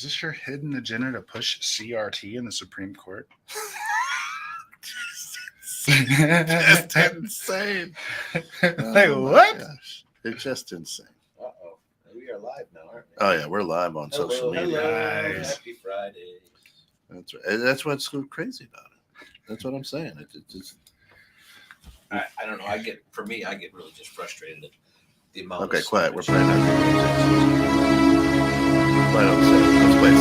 Is this your hidden agenda to push CRT in the Supreme Court? Just insane. Like, Oh, what? Gosh. It's just insane. Uh-oh. We are live now, aren't we? Oh, yeah. We're live on social media. Hello. Nice. Happy Friday. That's right. That's what's so crazy about it. That's what I'm saying. It's I don't know. I get really just frustrated at the amount okay, of quiet. We're stupid playing shit. that. Play it. Let's play it.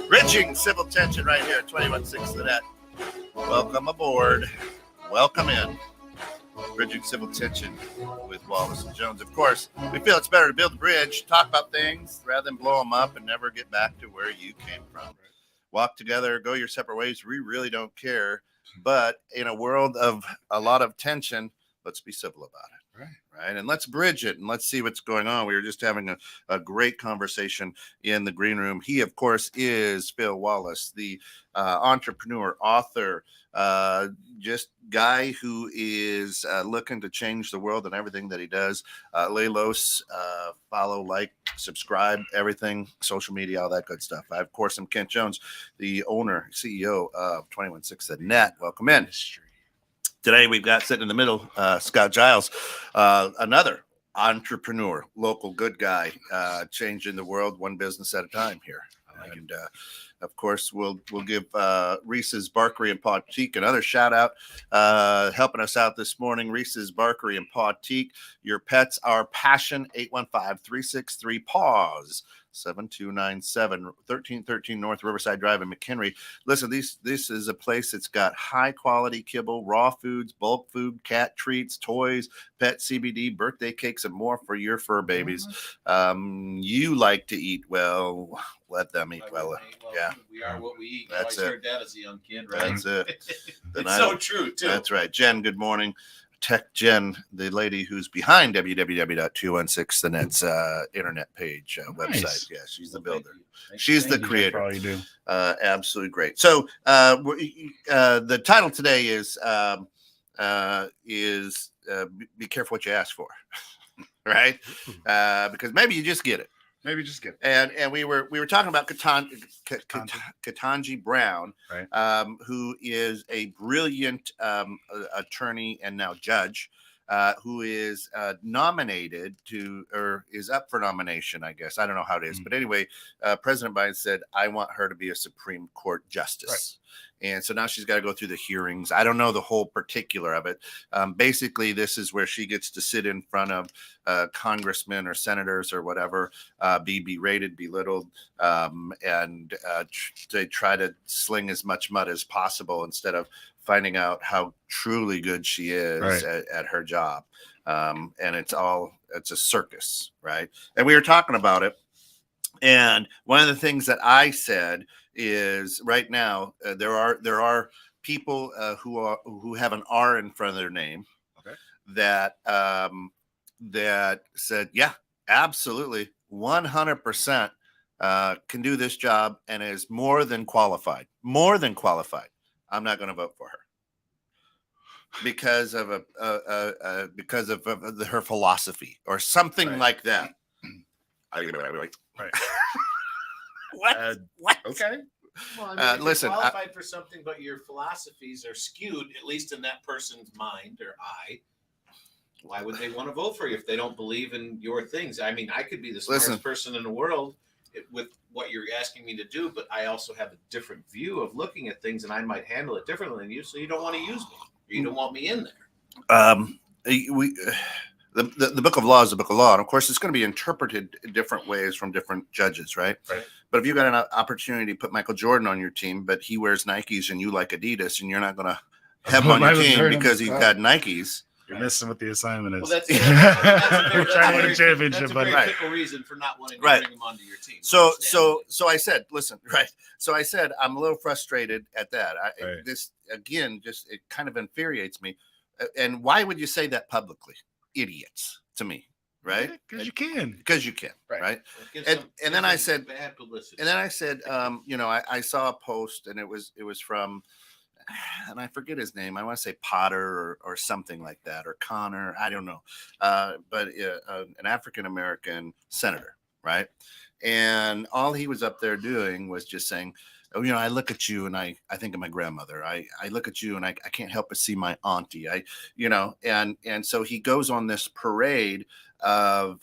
Bridging civil tension right here, 21.6 the net. Welcome aboard. Welcome in. Bridging civil tension with Wallace and Jones. Of course, we feel it's better to build a bridge, talk about things rather than blow them up and never get back to where you came from. Walk together, go your separate ways. We really don't care. But in a world of a lot of tension, let's be civil about it. Right. And let's bridge it and let's see what's going on. We were just having a great conversation in the green room. He, of course, is Phil Wallace, the entrepreneur, author, just guy who is looking to change the world and everything that he does. Lelos, follow, like, subscribe, everything, social media, all that good stuff. I, of course, am Kent Jones, the owner, CEO of 21.6 The Net. Welcome in. Today, we've got sitting in the middle, Scott Giles, another entrepreneur, local good guy, changing the world one business at a time here. And, of course, we'll give Reese's Barkery and Pautique another shout out, helping us out this morning. Reese's Barkery and Pautique, your pets, our passion, 815-363-PAWS. 7297 1313 North Riverside Drive in McHenry. Listen, this is a place that's got high quality kibble, raw foods, bulk food, cat treats, toys, pet CBD, birthday cakes, and more for your fur babies. You like to eat well, let them eat well. Yeah, we are what we eat. That's I it. heard that as a young kid, right? That's it. It's so true too. That's right. Jen, good morning. Tech Jen, the lady who's behind www.216thenet's internet page website. Yeah, she's the builder. She's the creator. For all you do. Absolutely great. So the title today is be careful what you ask for, right? Because maybe you just get it. Maybe just get And we were talking about Katanji Brown, right. Who is a brilliant attorney and now judge, who is nominated to, or is up for nomination, I guess. I don't know how it is. But anyway, President Biden said, I want her to be a Supreme Court justice. Right. And so now she's got to go through the hearings. I don't know the whole particular of it. Basically, this is where she gets to sit in front of congressmen or senators or whatever, be berated, belittled, and they try to sling as much mud as possible instead of finding out how truly good she is right. at her job. And it's a circus, right? And we were talking about it. And one of the things that I said is right now there are people who have an R in front of their name, okay, that said, yeah, absolutely, 100% can do this job and is more than qualified. I'm not going to vote for her because of her philosophy or something like that. Right. What? Okay. Well, I mean, listen, you're qualified for something, but your philosophies are skewed, at least in that person's mind or eye. Why would they want to vote for you if they don't believe in your things? I mean, I could be the smartest person in the world with what you're asking me to do, but I also have a different view of looking at things, and I might handle it differently than you. So you don't want to use me, or you don't want me in there. The book of law is the book of law. And of course, it's going to be interpreted in different ways from different judges, right? But if you've got an opportunity to put Michael Jordan on your team, but he wears Nikes and you like Adidas, and you're not going to have him on your Mine was team very because he's got Nikes. You're missing what the assignment is. Well, that's a We're trying to win a championship, that's a buddy. very fickle reason for not wanting to Right. bring him onto your team. So I said, listen, right. So I said, I'm a little frustrated at that. Right. This again, just it kind of infuriates me. And why would you say that publicly? Idiots to me, right? Because you can. Because you can, right? And then I said, bad publicity. and then I said, I saw a post and it was from, and I forget his name. I want to say Potter or something like that, or Connor. I don't know. But an African-American senator, right? And all he was up there doing was just saying, oh, I look at you and I think of my grandmother. I look at you and I can't help but see my auntie. And so he goes on this parade of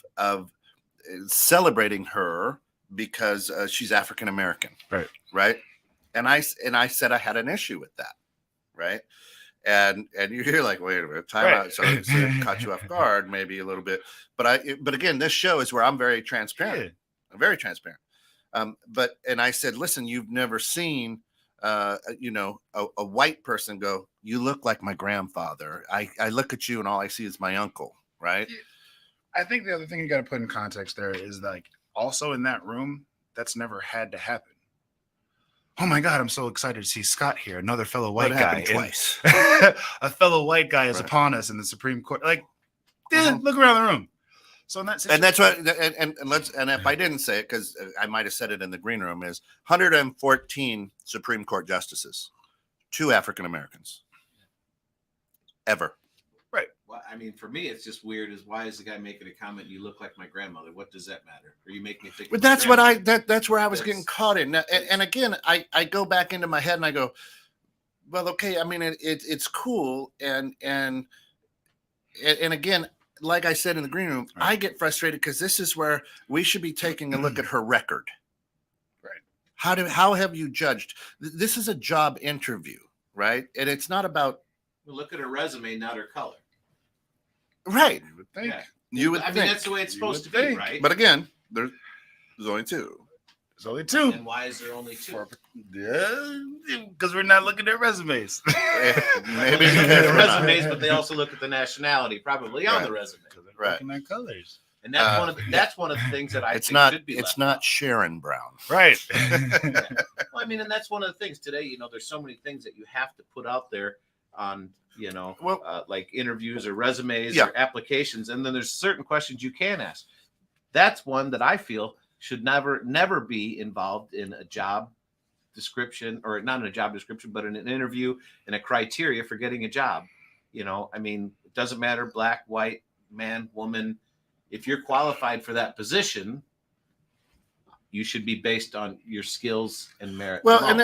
celebrating her because she's African-American. Right. Right. And I said I had an issue with that, right? And you're like, wait a minute, time out. So it caught you off guard, maybe a little bit. But again, this show is where I'm very transparent. Yeah. I'm very transparent. And I said, listen, you've never seen, a white person go, you look like my grandfather. I look at you and all I see is my uncle, right? I think the other thing you got to put in context there is like also in that room, that's never had to happen. Oh my God, I'm so excited to see Scott here. Another fellow white guy. Twice. A fellow white guy is upon us in the Supreme Court. Like, look around the room. So in that situation, and that's what, and if I didn't say it, because I might have said it in the green room, is 114 Supreme Court justices, 2 African Americans, ever. Right. Well, I mean, for me, it's just weird. Why is the guy making a comment? You look like my grandmother. What does that matter? Or you make me think. But that's what that's where I was getting caught in. And again, I go back into my head and I go, well, okay. I mean, it's cool. And again, like I said in the green room, right. I get frustrated because this is where we should be taking a look at her record. Right. How have you judged? This is a job interview, right? And it's not about. Look at her resume, not her color. Right. You would think. Yeah. You would I mean, think. that's the way it's supposed to be, right? But again, there's only 2. There's only 2. And why is there only 2? Because we're not looking at resumes. Maybe resumes, but they also look at the nationality, probably on the resume. Right. Looking at colors. And that's one of the things that I think should be. It's not Sharon Brown. Right. Well, I mean, and that's one of the things today. There's so many things that you have to put out there on, like interviews or resumes or applications, and then there's certain questions you can ask. That's one that I feel should never be involved in a job description, or not in a job description, but in an interview and a criteria for getting a job. I mean, it doesn't matter, black, white, man, woman. If you're qualified for that position, you should be based on your skills and merit. Well, and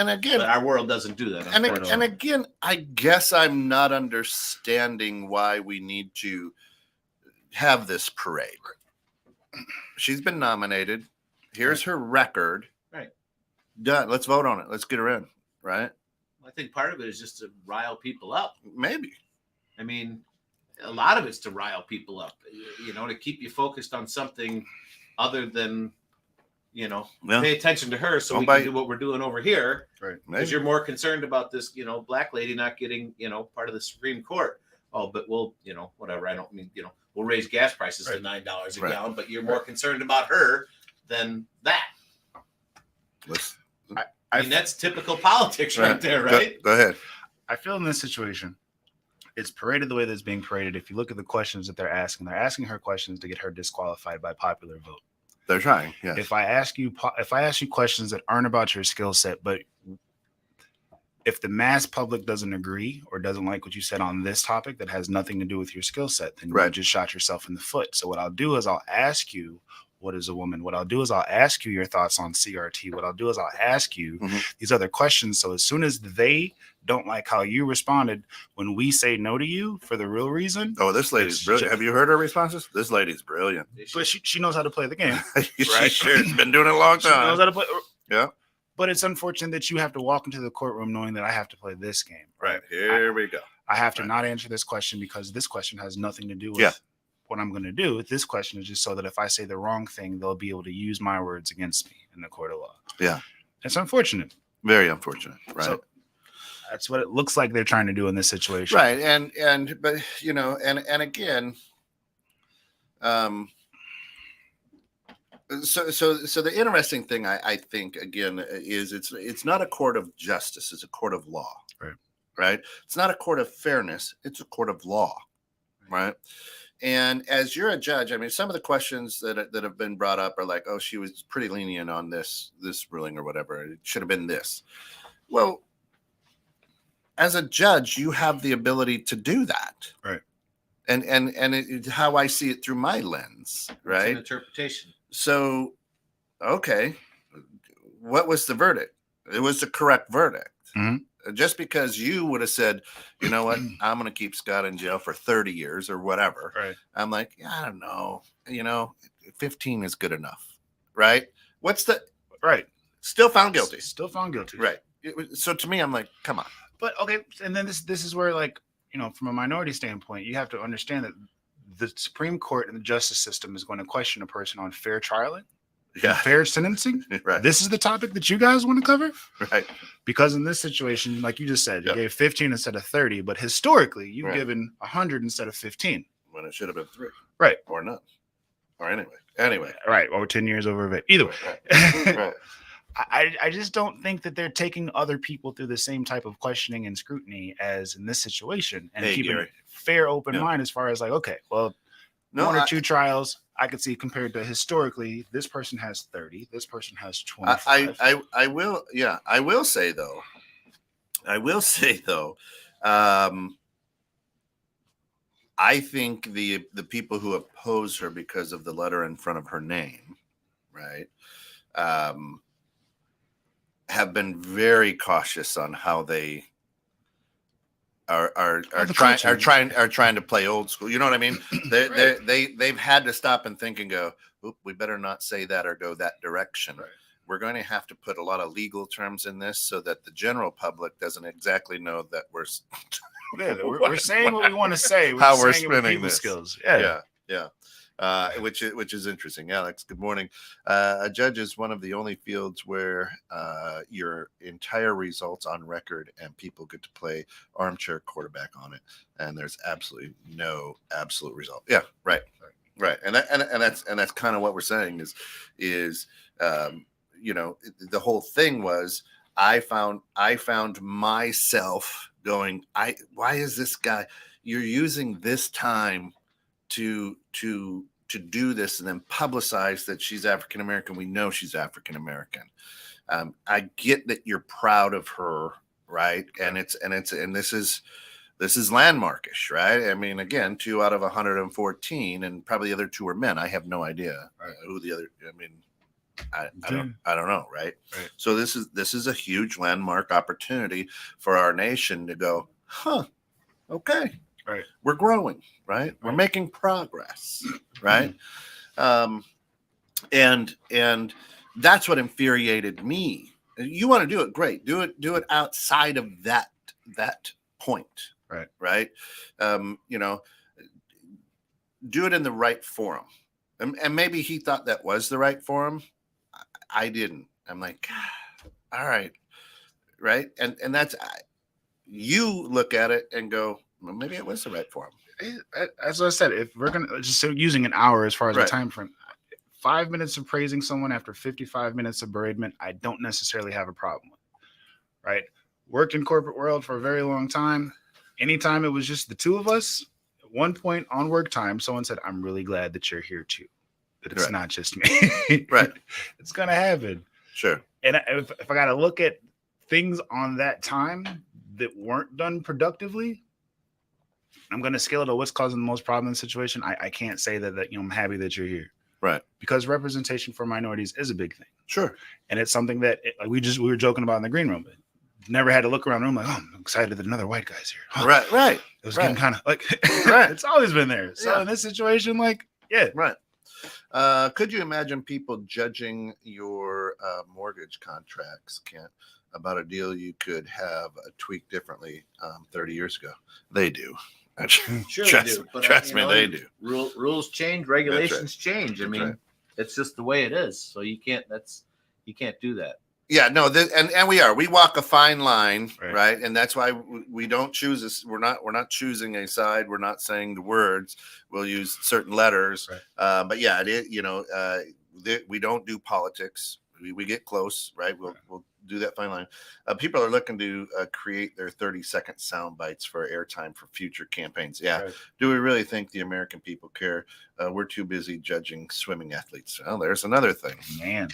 again, but our world doesn't do that. And again, I guess I'm not understanding why we need to have this parade. She's been nominated. Here's her record. Right. Done. Let's vote on it. Let's get her in. Right. I think part of it is just to rile people up. Maybe. I mean, a lot of it's to rile people up. To keep you focused on something other than. Pay attention to her so we can do what we're doing over here. Right. Because you're more concerned about this, black lady not getting, part of the Supreme Court. Oh, but we'll, whatever. I don't mean, we'll raise gas prices to $9 a gallon, but you're more concerned about her than that. I mean, that's typical politics right there, right? Go ahead. I feel in this situation, it's paraded the way that it's being paraded. If you look at the questions that they're asking her questions to get her disqualified by popular vote. They're trying. Yeah. If I ask you questions that aren't about your skill set, but if the mass public doesn't agree or doesn't like what you said on this topic that has nothing to do with your skill set, then you just shot yourself in the foot. So what I'll do is I'll ask you, what is a woman? What I'll do is I'll ask you your thoughts on CRT. What I'll do is I'll ask you these other questions. So as soon as they don't like how you responded when we say no to you for the real reason. Oh, this lady's brilliant. Have you heard her responses? This lady's brilliant. But she knows how to play the game. She sure has been doing it a long time. She knows how to play. Yeah. But it's unfortunate that you have to walk into the courtroom knowing that I have to play this game. Right. Here we go. I have to not answer this question because this question has nothing to do with what I'm going to do. This question is just so that if I say the wrong thing, they'll be able to use my words against me in the court of law. Yeah. It's unfortunate. Very unfortunate. Right. That's what it looks like they're trying to do in this situation. Right. But and again, so the interesting thing I think again is it's not a court of justice, it's a court of law. Right. It's not a court of fairness, it's a court of law. Right. And as you're a judge, I mean, some of the questions that have been brought up are like, oh, she was pretty lenient on this ruling or whatever. It should have been this. Well, as a judge, you have the ability to do that. Right. And it's how I see it through my lens. Right. It's an interpretation. So, okay, what was the verdict? It was the correct verdict. Mm-hmm. Just because you would have said, you know what, I'm going to keep Scott in jail for 30 years or whatever. Right. I'm like, yeah, I don't know. 15 is good enough. Right. What's the right? Still found guilty. Still found guilty. Right. So to me, I'm like, come on. But okay, and then this is where, like, from a minority standpoint, you have to understand that the Supreme Court and the justice system is going to question a person on fair trialing. Yeah. Fair sentencing. Right. This is the topic that you guys want to cover. Right. Because in this situation, like you just said, you gave 15 instead of 30, but historically you've given 100 instead of 15. When it should have been 3. Right. Or none. Or anyway. Right. Or 10 years over a bit. Either way. Right. I just don't think that they're taking other people through the same type of questioning and scrutiny as in this situation, and keeping a fair, open mind as far as like, okay, well, one or two trials I could see compared to historically, this person has 30, this person has 25. I will say though, I think the people who oppose her because of the letter in front of her name, right, have been very cautious on how they are trying to play old school. You know what I mean? They've had to stop and think and go, oop, we better not say that or go that direction. Right. We're going to have to put a lot of legal terms in this so that the general public doesn't exactly know that we're saying what we want to say. How we're spinning this. Skills. Yeah. Which is interesting. Alex, good morning. A judge is one of the only fields where your entire results on record and people get to play armchair quarterback on it, and there's absolutely no absolute result. Yeah, right. And that's kind of what we're saying is the whole thing was I found myself going, why is this guy? You're using this time to do this and then publicize that she's African American. We know she's African American. I get that you're proud of her, right? And this is landmarkish, right? I mean, again, 2 out of 114, and probably the other 2 are men. I have no idea who the other. I mean, I don't know, right? So this is a huge landmark opportunity for our nation to go, okay. Right. We're growing, right? We're making progress, right? And that's what infuriated me. You want to do it, great. Do it outside of that point. Right. Do it in the right forum. And maybe he thought that was the right forum. I didn't. I'm like, all right. Right. And that's, you look at it and go, well, maybe it was the right forum. As I said, if we're going to just using an hour as far as the time frame, 5 minutes of praising someone after 55 minutes of beratement, I don't necessarily have a problem with. Right. Worked in corporate world for a very long time. Anytime it was just the 2 of us, at one point on work time, someone said, I'm really glad that you're here too. That it's not just me. Right. It's going to happen. Sure. And if I got to look at things on that time that weren't done productively, I'm going to scale it to what's causing the most problem in the situation. I can't say that I'm happy that you're here. Right. Because representation for minorities is a big thing. Sure. And it's something that we were joking about in the green room. Never had to look around the room like, oh, I'm excited that another white guy's here. Oh, right. It was getting kind of like, it's always been there. So in this situation, Right. Could you imagine people judging your mortgage contracts, Kent, about a deal you could have tweaked differently 30 years ago? They do. Sure they do. But, trust me, they do. Rules change, regulations change. I mean, it's just the way it is. So you can't do that. Yeah, no, and we walk a fine line, Right. right? And that's why we don't choose this. We're not choosing a side. We're not saying the words. We'll use certain letters. Right. But yeah, it is. We don't do politics. We get close, right? We'll do that fine line. People are looking to create their 30-second sound bites for airtime for future campaigns. Yeah. Right. Do we really think the American people care? We're too busy judging swimming athletes. Well, there's another thing. Man.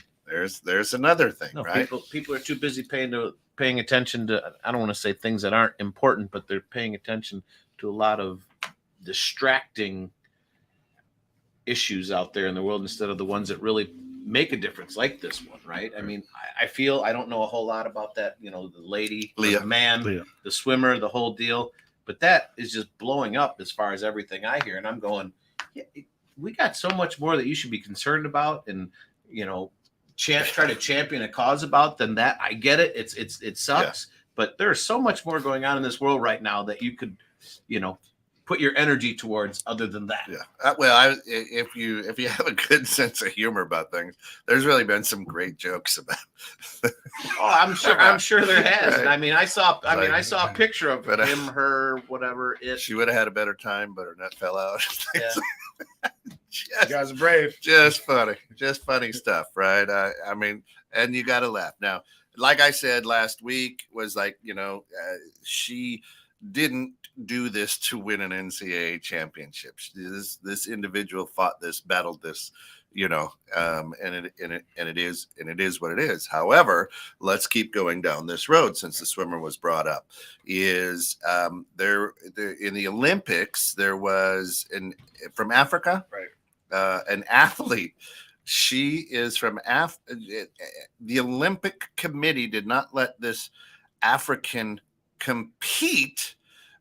There's another thing, No, right? People are too busy paying attention to, I don't want to say things that aren't important, but they're paying attention to a lot of distracting issues out there in the world instead of the ones that really make a difference, like this one, right? I mean, I feel I don't know a whole lot about that, the lady, Leah. the man, Leah. the swimmer, the whole deal, but that is just blowing up as far as everything I hear, and I'm going, yeah, we got so much more that you should be concerned about, and try to champion a cause about than that. I get it. It sucks, but there's so much more going on in this world right now that you could, put your energy towards other than that. Yeah. Well, if you have a good sense of humor about things, there's really been some great jokes about. Oh, I'm sure there has. Right. And I mean, I saw a picture of But, him, her, whatever. She would have had a better time, but her nut fell out. Yeah. You guys are brave. Just funny stuff, right? I mean, and you got to laugh. Now, like I said last week, was like, she didn't do this to win an NCAA championship. This individual battled this, and it is what it is. However, let's keep going down this road since the swimmer was brought up. Is there in the Olympics there was from Africa, Right? An athlete. She is from the Olympic Committee did not let this African compete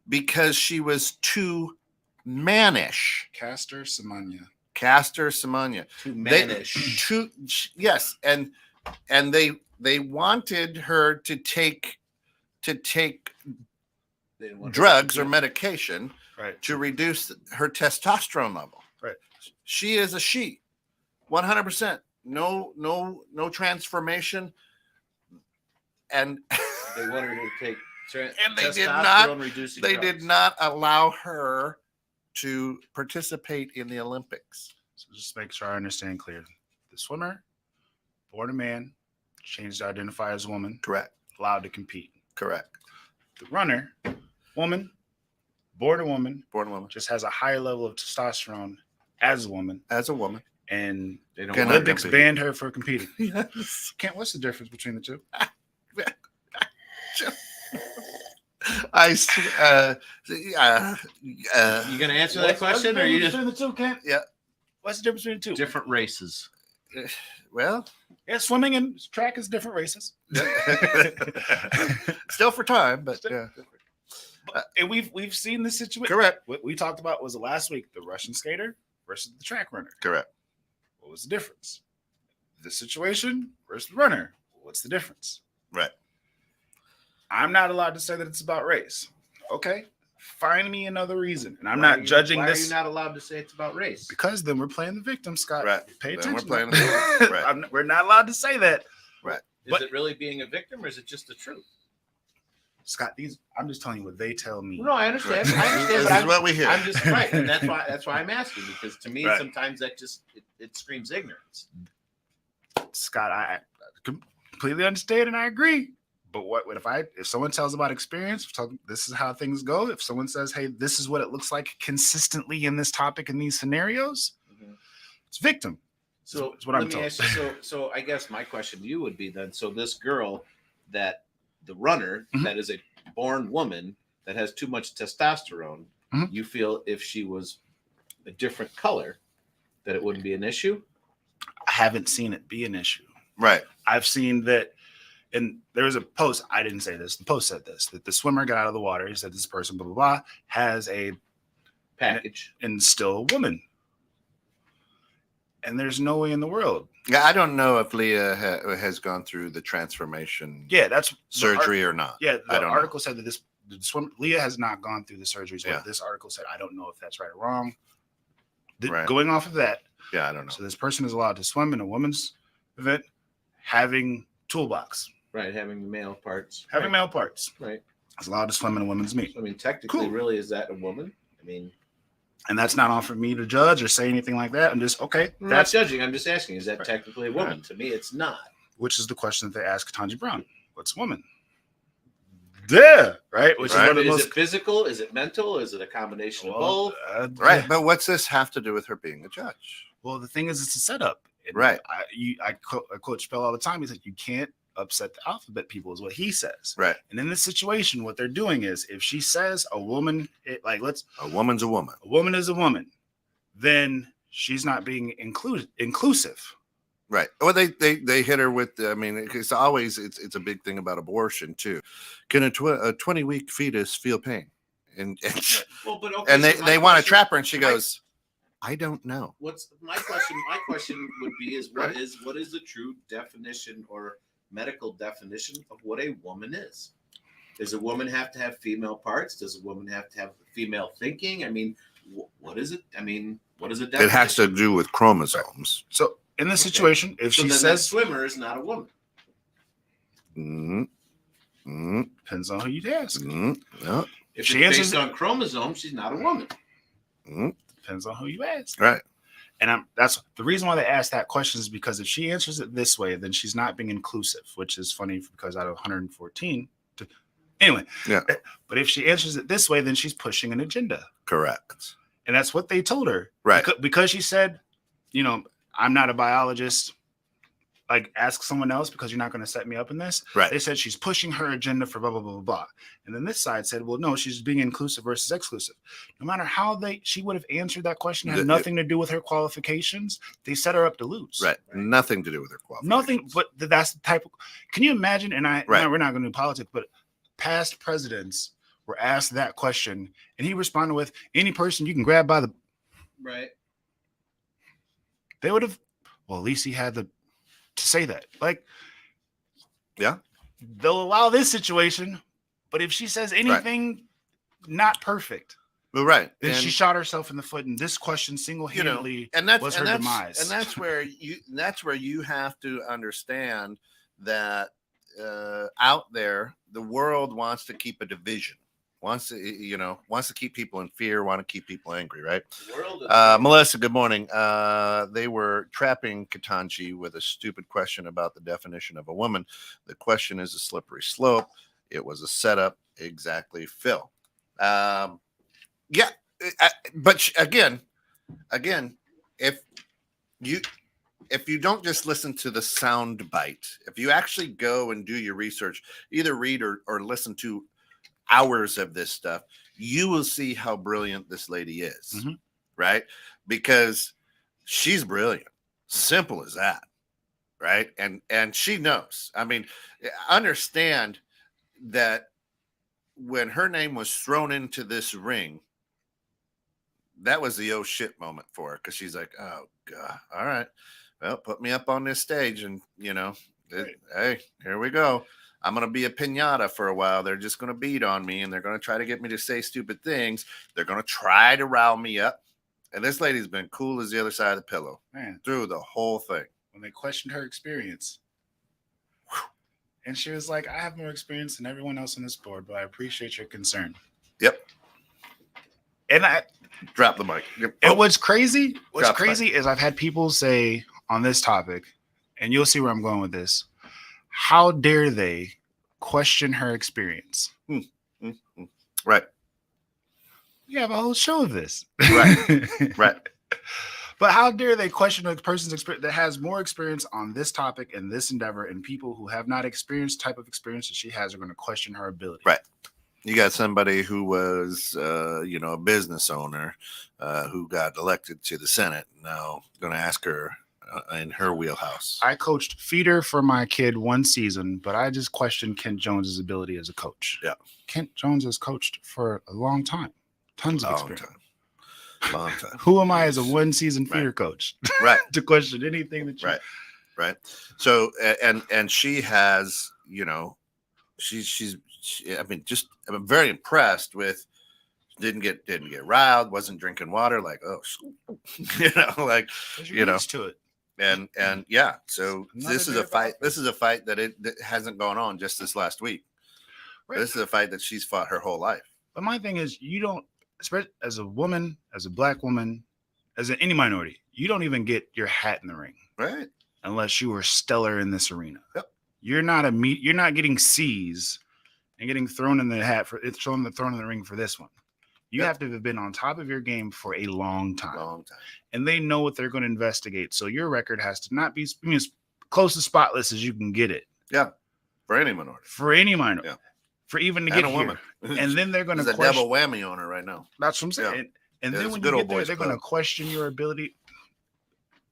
because she was too mannish. Caster Semenya. Too mannish. Yes, and they wanted her to take drugs or medication, right, to reduce her testosterone level. Right. She is a she. 100%. No transformation. And They wanted her to take and they did not allow her to participate in the Olympics. So just make sure I understand clear. The swimmer, born a man, changed to identify as a woman. Correct. Allowed to compete. Correct. The runner, woman, born a woman, just has a higher level of testosterone as a woman. And they don't Olympics banned her for competing. Yes. What's the difference between the two? You gonna answer that question, or you just between the two, Kent? Yeah. What's the difference between the two? different races? Well, yeah, swimming and track is different races. still for time, but yeah. And we've seen this situation. Correct. What we talked about was last week, the Russian skater versus the track runner. Correct. What was the difference? The situation versus the runner. What's the difference? Right. I'm not allowed to say that it's about race. Okay. Find me another reason. And I'm not judging this. Why are you not allowed to say it's about race? Because then we're playing the victim, Scott. Right. Pay Then attention. we're playing the victim. Right. We're not allowed to say that. Right. Is it really being a victim, or is it just the truth? Scott, I'm just telling you what they tell me. No, I understand. This is what we hear. I'm just right, and that's why I'm asking, because to me, Right. sometimes that just it screams ignorance. Scott, I completely understand and I agree. But what if someone tells about experience, this is how things go. If someone says, hey, this is what it looks like consistently in this topic in these scenarios, it's victim. So it's what I'm let me told. ask you, so I guess my question to you would be then, so this girl that the runner that is a born woman that has too much testosterone, you feel if she was a different color that it wouldn't be an issue? I haven't seen it be an issue. Right. I've seen that. And there was a post. I didn't say this. The post said this, that the swimmer got out of the water. He said this person, blah, blah, blah, has a package and still a woman. And there's no way in the world. Yeah, I don't know if Leah has gone through the transformation that's surgery or not. Yeah, the I don't article said that Leah has not gone through the surgeries. Yeah. But this article said, I don't know if that's right or wrong. Right. Going off of that. Yeah, I don't know. So this person is allowed to swim in a women's event, having toolbox. Right, having the male parts. Having male parts. Right. It's allowed to swim in a woman's meat. I mean, technically, Cool. really, is that a woman? I mean, and that's not on for me to judge or say anything like that. I'm just I'm not judging. I'm just asking, is that technically a woman? To me, it's not. Which is the question that they asked Katanji Brown. What's woman? Yeah, right. Which is one of the Is most it physical? Is it mental? Is it a combination of both? Right. But what's this have to do with her being a judge? Well, the thing is, it's a setup. And Right. I coach Phil all the time. He said, you can't upset the alphabet people, is what he says. Right. And in this situation, what they're doing is, if she says a woman, a woman's a woman. A woman is a woman, then she's not being inclusive. Right. Well, they hit her with. I mean, it's always it's a big thing about abortion too. Can a 20-week fetus feel pain? And well, but okay, and so they want to trap her, and she goes, I don't know. What's my question? My question would be: is what is the true definition or medical definition of what a woman is? Does a woman have to have female parts? Does a woman have to have female thinking? I mean, what is it? I mean, what is it? It has to do with chromosomes. So in this situation, if she says that swimmer is not a woman. Depends on who you ask. Yeah. If she answers on chromosomes, she's not a woman. Depends on who you ask. Right. And that's the reason why they asked that question, is because if she answers it this way, then she's not being inclusive, which is funny because out of 114. Anyway. Yeah. But if she answers it this way, then she's pushing an agenda. Correct. And that's what they told her. Right. Because she said, I'm not a biologist. Like, ask someone else because you're not going to set me up in this. Right. They said she's pushing her agenda for blah, blah, blah, blah, blah. And then this side said, well, no, she's being inclusive versus exclusive. No matter how she would have answered that question, had nothing to do with her qualifications. They set her up to lose. Right. Nothing to do with her qualifications. Nothing, but that's the type of, can you imagine? And right. We're not going to do politics, but past presidents were asked that question and he responded with, any person you can grab by the. Right. They would have, well, at least he had to say that. Like, yeah, they'll allow this situation, but if she says anything not perfect, well, right, then she shot herself in the foot. And this question single-handedly was her demise. And that's where you have to understand that out there, the world wants to keep a division. Wants to keep people in fear, want to keep people angry, right? Melissa, good morning. They were trapping Katanji with a stupid question about the definition of a woman. The question is a slippery slope. It was a setup. Exactly, Phil. But again, if you don't just listen to the sound bite, if you actually go and do your research, either read or listen to hours of this stuff, you will see how brilliant this lady is, right? Because she's brilliant. Simple as that, right? And she knows. I mean, understand that when her name was thrown into this ring, that was the oh shit moment for her, because she's like, oh God, all right, well, put me up on this stage and hey, here we go. I'm going to be a piñata for a while. They're just going to beat on me, and they're going to try to get me to say stupid things. They're going to try to rile me up. And this lady's been cool as the other side of the pillow, man, through the whole thing. When they questioned her experience, and she was like, I have more experience than everyone else on this board, but I appreciate your concern. Yep. And I drop the mic. Yep. And what's crazy is I've had people say on this topic, and you'll see where I'm going with this, how dare they question her experience? Right. You have a whole show of this. Right. Right. But how dare they question a person's experience that has more experience on this topic and this endeavor, and people who have not experienced type of experience that she has are going to question her ability. Right. You got somebody who was, a business owner who got elected to the Senate. Now going to ask her in her wheelhouse. I coached feeder for my kid one season, but I just questioned Kent Jones's ability as a coach. Yeah. Kent Jones has coached for a long time. Tons of experience. Long time. Who am I as a one season feeder coach? Right. To question anything that you Right. So and she has, I'm very impressed with didn't get riled, wasn't drinking water, like, oh, used to it. And yeah, so Another this is day a of fight. office. This is a fight that hasn't gone on just this last week. Right. This is a fight that she's fought her whole life. But my thing is, you don't, especially as a woman, as a black woman, as any minority, you don't even get your hat in the ring, Right. unless you were stellar in this arena. Yep. You're not getting C's and getting thrown in the hat for it's thrown in the ring for this one. You Yep. have to have been on top of your game for a long time. Long time. And they know what they're going to investigate. So your record has to not be as close to spotless as you can get it. Yeah. For any minority. For any minority. Yeah. For even to And get a woman. here. And then they're going to There's a double whammy on her right now. That's what I'm saying. Yeah. And Yeah, then it's when a good you old get there, boys they're going to club. question your ability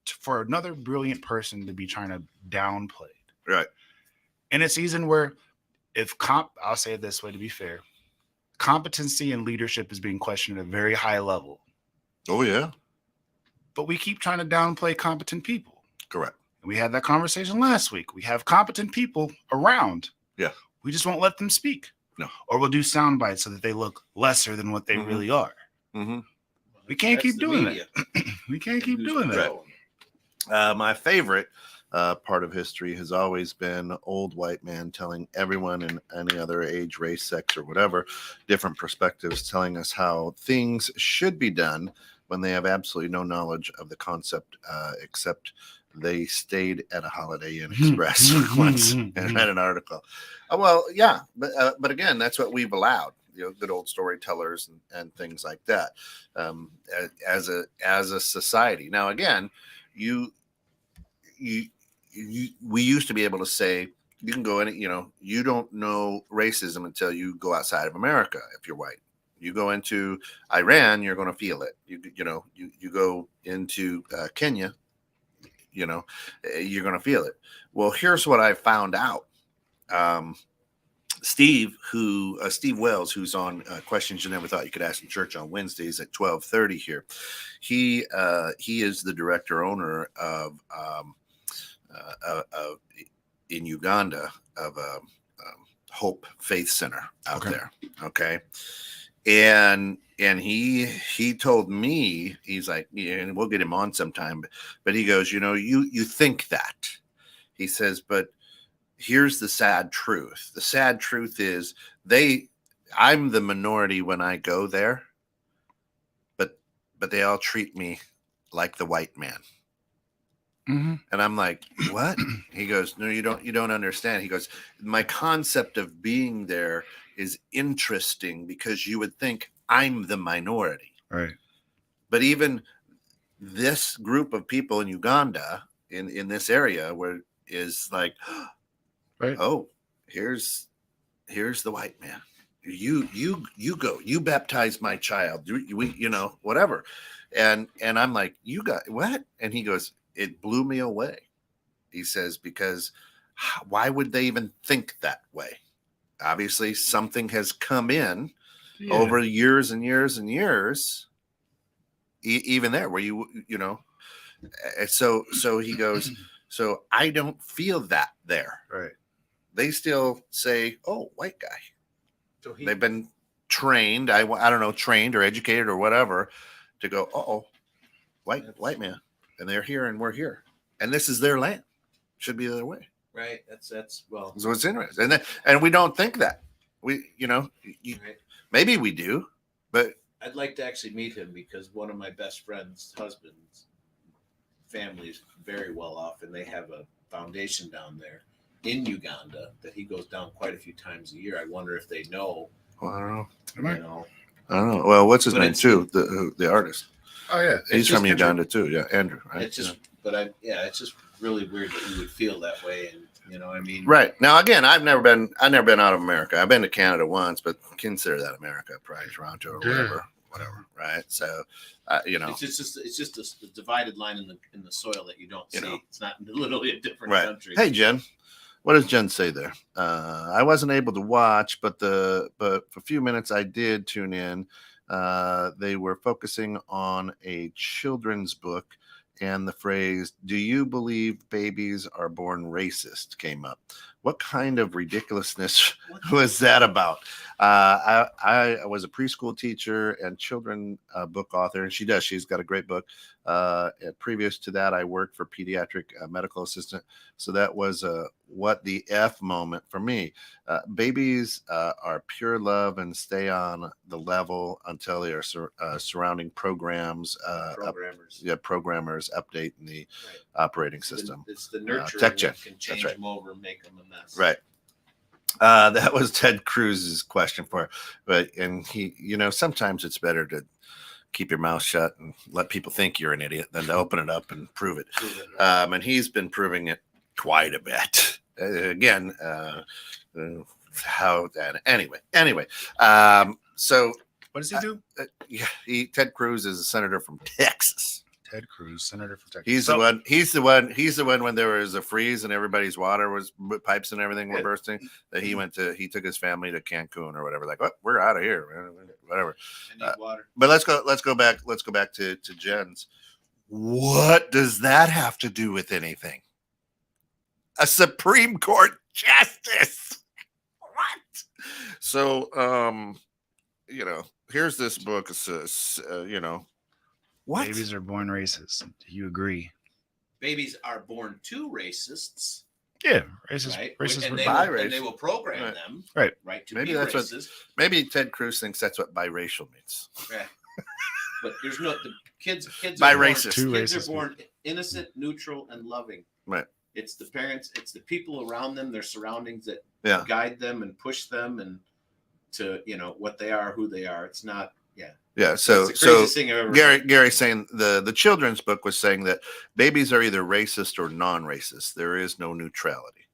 for another brilliant person to be trying to downplay it. Right. In a season where I'll say it this way to be fair, competency and leadership is being questioned at a very high level. Oh, yeah. But we keep trying to downplay competent people. Correct. And we had that conversation last week. We have competent people around. Yeah. We just won't let them speak. No. Or we'll do sound bites so that they look lesser than what they really are. Mm-hmm. We can't That's keep the doing media. that. We can't keep doing that. My favorite part of history has always been old white man telling everyone in any other age, race, sex, or whatever, different perspectives, telling us how things should be done when they have absolutely no knowledge of the concept, except they stayed at a Holiday Inn Express once and read an article. Well, yeah, but again, that's what we've allowed. Good old storytellers and things like that, as a society. Now, again, we used to be able to say you can go in, you don't know racism until you go outside of America. If you're white, you go into Iran, you're going to feel it. You go into Kenya, you're going to feel it. Well, here's what I found out. Steve Wells, who's on Questions You Never Thought You Could Ask in Church on Wednesdays at 12:30 here. He is the director owner of in Uganda of Hope Faith Center out there. Okay. And he told me, he's like, and we'll get him on sometime, but he goes, you think that. He says, but here's the sad truth. The sad truth is I'm the minority when I go there, but they all treat me like the white man. Mm-hmm. And I'm like, what? He goes, no, you don't understand. He goes, my concept of being there is interesting because you would think I'm the minority. Right. But even this group of people in Uganda, in this area, where is like, right. Oh, here's the white man. You go, you baptize my child, whatever. And I'm like, you got what? And he goes, it blew me away. He says, because why would they even think that way? Obviously, something has come in over years and years and years, even there where so he goes, so I don't feel that there. Right. They still say, oh, white guy. So they've been trained, I don't know, trained or educated or whatever, to go, white man. And they're here and we're here. And this is their land. Should be the other way. Right. That's well. So it's interesting. And we don't think that. We, Right. Maybe we do, but I'd like to actually meet him because one of my best friend's husband's family is very well off, and they have a foundation down there in Uganda that he goes down quite a few times a year. I wonder if they know. Well, I don't know. I don't know. Well, what's his But name too? The artist. Oh yeah. He's from Uganda too. Yeah, Andrew. Right? It's just, it's just really weird that you would feel that way, and Right. Now, again, I've never been out of America. I've been to Canada once, but consider that America, probably Toronto or whatever. Right. So, it's just a divided line in the soil that you don't see. It's not literally a different country. Hey, Jen, what does Jen say there? I wasn't able to watch, but for a few minutes I did tune in. They were focusing on a children's book, and the phrase, "Do you believe babies are born racist?" came up. what kind of ridiculousness was that about? I was a preschool teacher and children book author, and she's got a great book. Previous to that, I worked for pediatric medical assistant. So that was what the F moment for me. Babies are pure love and stay on the level until they are surrounding programs. Programmers update in the operating system. It's the nurture tech that gen. can change them over and make them a mess. Right. That was Ted Cruz's question and he, sometimes it's better to keep your mouth shut and let people think you're an idiot than to open it up and prove it. Right. And he's been proving it quite a bit. Again, anyway. So what does he do? Ted Cruz is a senator from Texas. Ted Cruz, senator from Texas. He's the one when there was a freeze and everybody's pipes and everything were bursting, that he took his family to Cancun or whatever. Like, we're out of here, whatever. I need water. But let's go back to Jen's. What does that have to do with anything? A Supreme Court justice. What? So, here's this book. It says, what? Babies are born racist. Do you agree? Babies are born to racists. Yeah, racist. Right? Racist. And they will program them. Right. Right. To maybe be that's racist. Maybe Ted Cruz thinks that's what biracial means. Right. But there's the kids biracial. Kids are born innocent, neutral, and loving. Right. It's the parents. It's the people around them, their surroundings that guide them and push them and to what they are, who they are. It's not. Yeah. So Gary's saying the children's book was saying that babies are either racist or non-racist. There is no neutrality.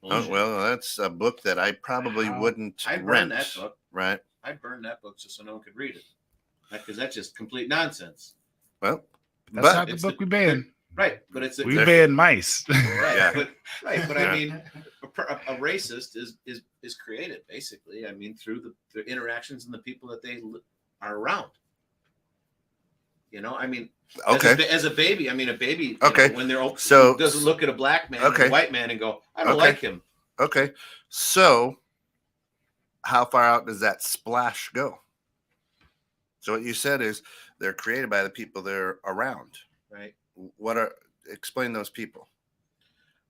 Oh, well, that's a book that I probably wouldn't rent. That book. Right. I burned that book just so no one could read it. Because that's just complete nonsense. Well, that's not the book we ban. Right, but we ban mice. Right, but I mean, a racist is created basically. I mean, through the interactions and the people that they are around. I mean, as a baby, a baby, when they're doesn't look at a black man, or a white man, and go, I don't like him. Okay, so how far out does that splash go? So what you said is they're created by the people they're around. Right. Explain those people.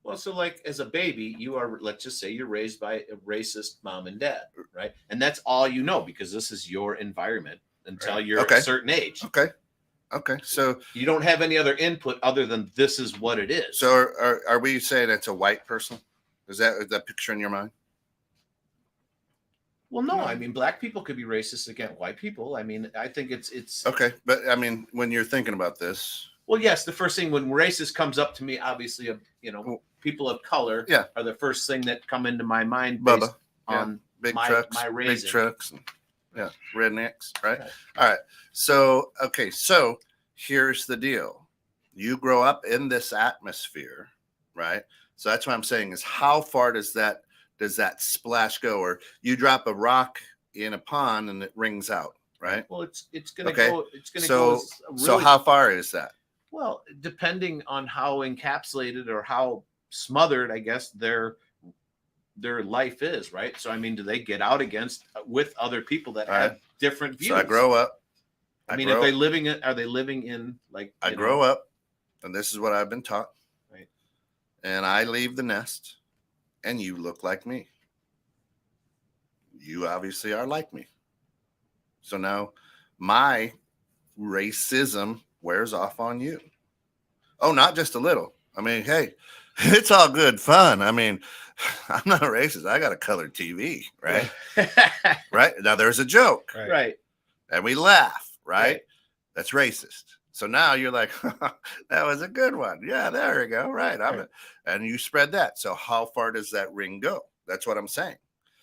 Well, so like as a baby, let's just say you're raised by a racist mom and dad, right? And that's all you know because this is your environment until you're a certain age. Okay. So you don't have any other input other than this is what it is. So are we saying it's a white person? Is that picture in your mind? Well, no. I mean, black people could be racist against white people. I mean, I think it's okay. But I mean, when you're thinking about this, well, yes, the first thing when racist comes up to me, obviously, people of color are the first thing that come into my mind based on big my raising. Big trucks, and rednecks, right? All right. So so here's the deal: you grow up in this atmosphere, right? So that's what I'm saying is how far does that splash go, or you drop a rock in a pond and it rings out, right? Well, it's gonna go. It's gonna go. So how far is that? Well, depending on how encapsulated or how smothered, I guess their life is, right? So I mean, do they get out with other people that have different views? So I grow up. Are they living in like? I grow up, and this is what I've been taught. Right. And I leave the nest. And you look like me. You obviously are like me. So now my racism wears off on you. Oh, not just a little. I mean, hey, it's all good fun. I mean, I'm not racist. I got a colored TV, right? Right? Now there's a joke. Right. And we laugh, right? That's racist. So now you're like, that was a good one. Yeah, there we go. Right. And you spread that. So how far does that ring go? That's what I'm saying.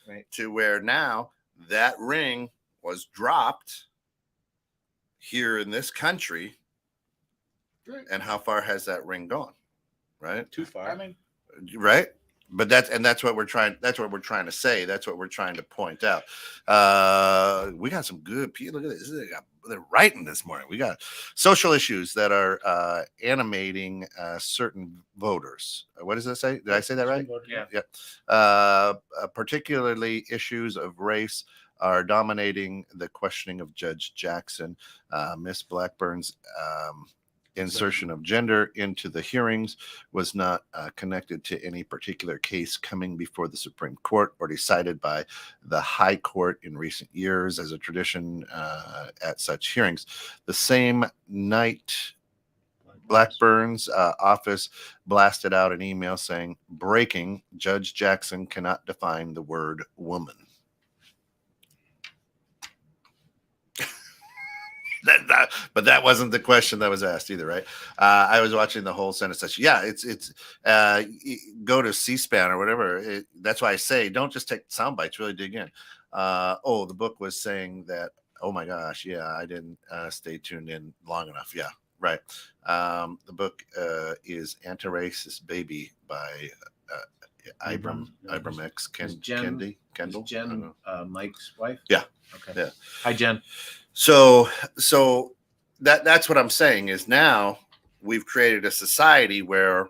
Right. To where now that ring was dropped here in this country. Right. And how far has that ring gone? Right. Too far. Right. But that's what we're trying. That's what we're trying to say. That's what we're trying to point out. We got some good people. Look at this. They're writing this morning. We got social issues that are animating certain voters. What does that say? Did I say that right? Yeah. Particularly issues of race are dominating the questioning of Judge Jackson. Miss Blackburn's insertion of gender into the hearings was not connected to any particular case coming before the Supreme Court or decided by the High Court in recent years as a tradition at such hearings. The same night, Blackburn's office blasted out an email saying, "Breaking, Judge Jackson cannot define the word woman." But that wasn't the question that was asked either, right? I was watching the whole Senate session. Yeah, it's go to C-SPAN or whatever. That's why I say don't just take sound bites, really dig in. The book was saying that, oh my gosh, yeah, I didn't stay tuned in long enough. Yeah, right. The book is Anti-Racist Baby by Ibram X. Kendall. Is Jen Mike's wife? Yeah. Okay. Yeah. Hi, Jen. So that's what I'm saying is now we've created a society where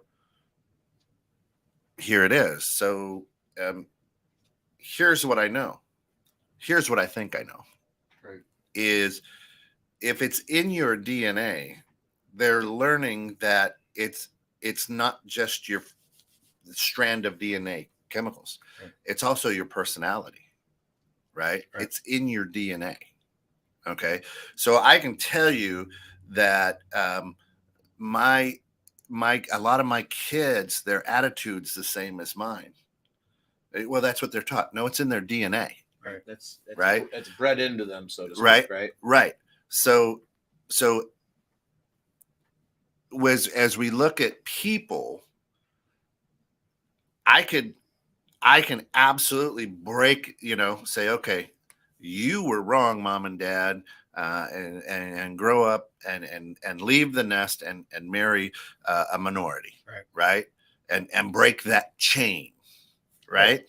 here it is. So here's what I know. Here's what I think I know. Right. Is if it's in your DNA, they're learning that it's not just your strand of DNA chemicals. Right. It's also your personality, right? It's in your DNA. Okay, so I can tell you that a lot of my kids, their attitude's the same as mine. Well, that's what they're taught. No, it's in their DNA. Right. That's right. That's bred into them, so to speak. Right. Right. So as we look at people, I can absolutely break. Say, okay, you were wrong, mom and dad, and grow up and leave the nest and marry a minority, right? And break that chain, right?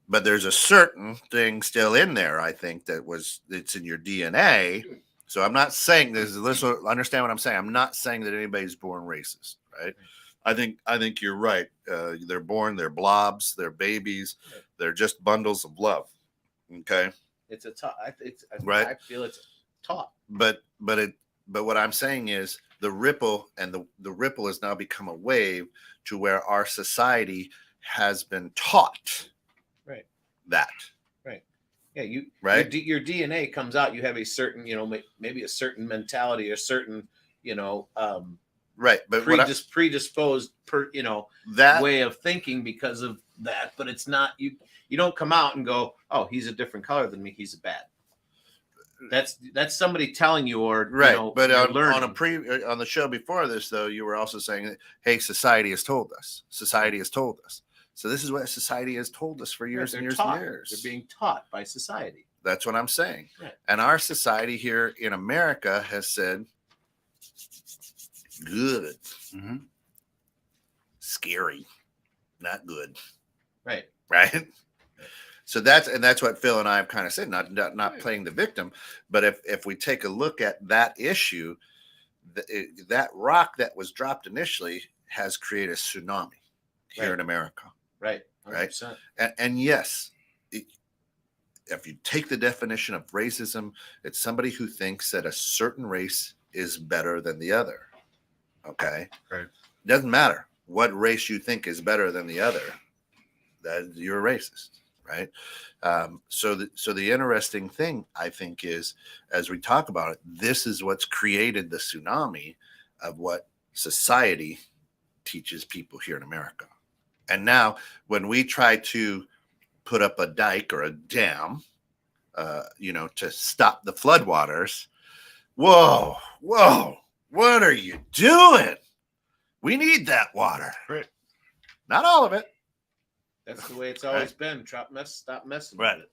But there's a certain thing still in there, I think, it's in your DNA. So I'm not saying this. Listen, understand what I'm saying. I'm not saying that anybody's born racist, right? I think you're right. They're born, they're blobs, they're babies, they're just bundles of love. Okay. It's a taught. Right. I feel it's taught. But what I'm saying is the ripple, and the ripple has now become a wave to where our society has been taught. Right. That. Right. Yeah. Your DNA comes out. You have a certain, maybe a certain mentality, a certain, right. But predisposed that way of thinking because of that. But it's not you. You don't come out and go, "Oh, he's a different color than me. He's a bad." That's somebody telling you, or right. But on the show before this, though, you were also saying that, hey, society has told us. Society has told us. So this is what society has told us for years and years and years. They're being taught by society. That's what I'm saying. Right. And our society here in America has said, good, scary, not good. Right. Right. So that's what Phil and I have kind of said, not playing the victim, but if we take a look at that issue, that rock that was dropped initially has created a tsunami here in America. Right. 100%. Right. And yes, if you take the definition of racism, it's somebody who thinks that a certain race is better than the other. Okay. Right. Doesn't matter what race you think is better than the other. That you're a racist. Right. So the interesting thing, I think, is as we talk about it, this is what's created the tsunami of what society teaches people here in America. And now when we try to put up a dike or a dam, to stop the floodwaters, whoa, what are you doing? We need that water. Right. Not all of it. That's the way it's always been. Stop messing with it.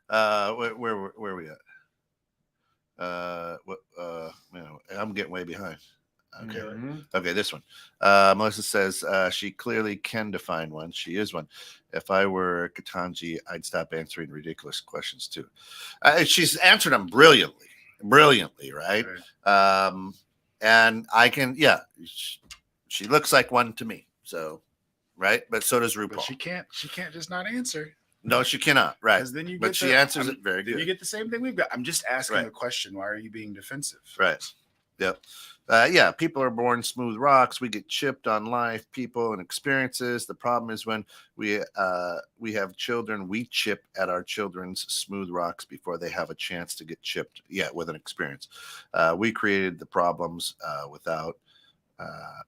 Where are we at? I'm getting way behind. Okay. Mm-hmm. Okay, this one. Melissa says she clearly can define one. She is one. If I were Katanji, I'd stop answering ridiculous questions too. She's answered them brilliantly, right? And I can, yeah, she looks like one to me. So, right, but so does RuPaul. But she can't just not answer. No, she cannot. Right, Because then you but get she answers it very then good. you get the same thing we've got. I'm just asking Right. the question. Why are you being defensive? Right. Yep. Yeah, people are born smooth rocks. We get chipped on life, people, and experiences. The problem is when we have children, we chip at our children's smooth rocks before they have a chance to get chipped. Yeah, with an experience, we created the problems without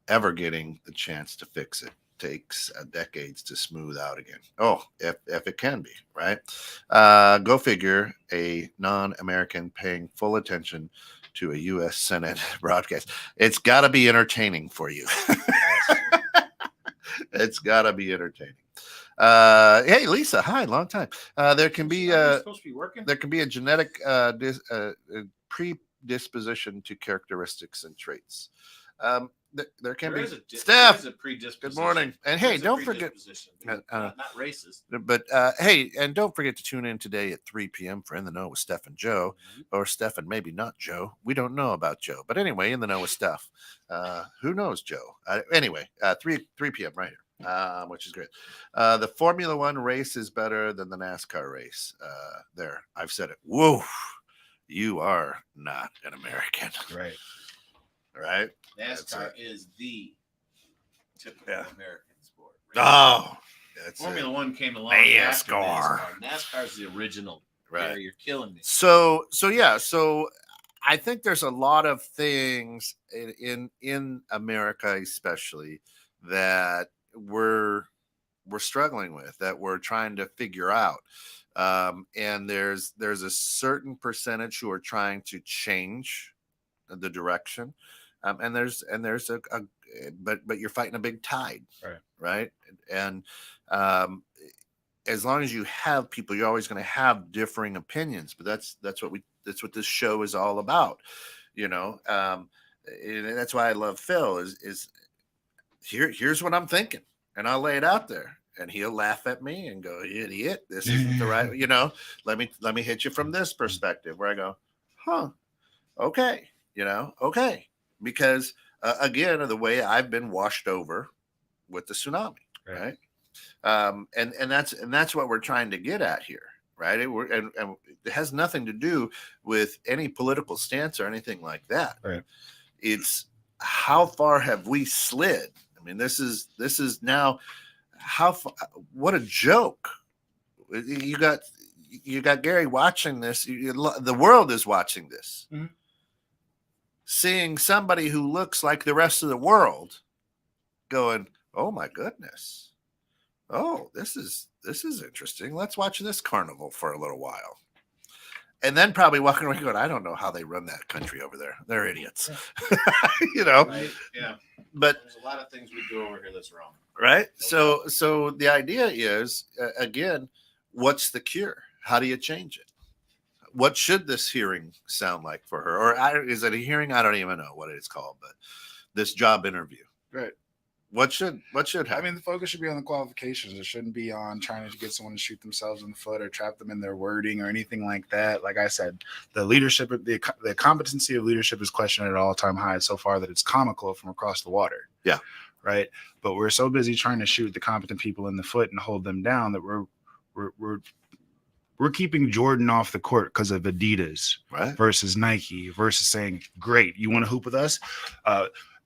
ever getting the chance to fix it. Takes decades to smooth out again. Oh, if it can be, right? Go figure. A non-American paying full attention to a U.S. Senate broadcast. It's got to be entertaining for you. It's got to be entertaining. Hey, Lisa. Hi, long time. There can be supposed to be working. There can be a genetic predisposition to characteristics and traits. There can be. Steph, there is a predisposition. good morning. And hey, don't forget. Not racist. But hey, and don't forget to tune in today at 3 p.m. for In the Know with Steph and Joe, or Steph and maybe not Joe. We don't know about Joe, but anyway, In the Know with Steph. Who knows Joe? Anyway, 3 p.m. right here, which is great. The Formula One race is better than the NASCAR race. There, I've said it. Whoa, you are not an American, Right? Right. NASCAR is the typical American sport. Right? Oh, Formula One came along after NASCAR. NASCAR's the original. Right. Yeah, you're killing me. So I think there's a lot of things in America, especially, that we're struggling with, that we're trying to figure out. And there's a certain percentage who are trying to change the direction. And there's a but you're fighting a big tide, right? And as long as you have people, you're always going to have differing opinions. But that's what this show is all about, you know. And that's why I love Phil. Is here's what I'm thinking, and I'll lay it out there, and he'll laugh at me and go, "Idiot, this isn't the right." You know, let me hit you from this perspective, where I go, "Huh, okay." You know, okay. Because again, of the way I've been washed over with the tsunami, right? And that's what we're trying to get at here, right? And it has nothing to do with any political stance or anything like that. Right. It's how far have we slid? I mean, this is now how far, what a joke. You got Gary watching this. The world is watching this. Mm-hmm. Seeing somebody who looks like the rest of the world going, oh my goodness. Oh, this is interesting. Let's watch this carnival for a little while. And then probably walking around going, I don't know how they run that country over there. They're idiots. You know? Right. Yeah. But there's a lot of things we do over here that's wrong. Right. So the idea is, again, what's the cure? How do you change it? What should this hearing sound like for her? Or is it a hearing? I don't even know what it's called, but this job interview. Right. What should happen? I mean, the focus should be on the qualifications. It shouldn't be on trying to get someone to shoot themselves in the foot or trap them in their wording or anything like that. Like I said, the leadership, the competency of leadership is questioned at all-time highs so far that it's comical from across the water. Yeah. Right. But we're so busy trying to shoot the competent people in the foot and hold them down that we're keeping Jordan off the court because of Adidas versus Nike versus saying, great, you want to hoop with us?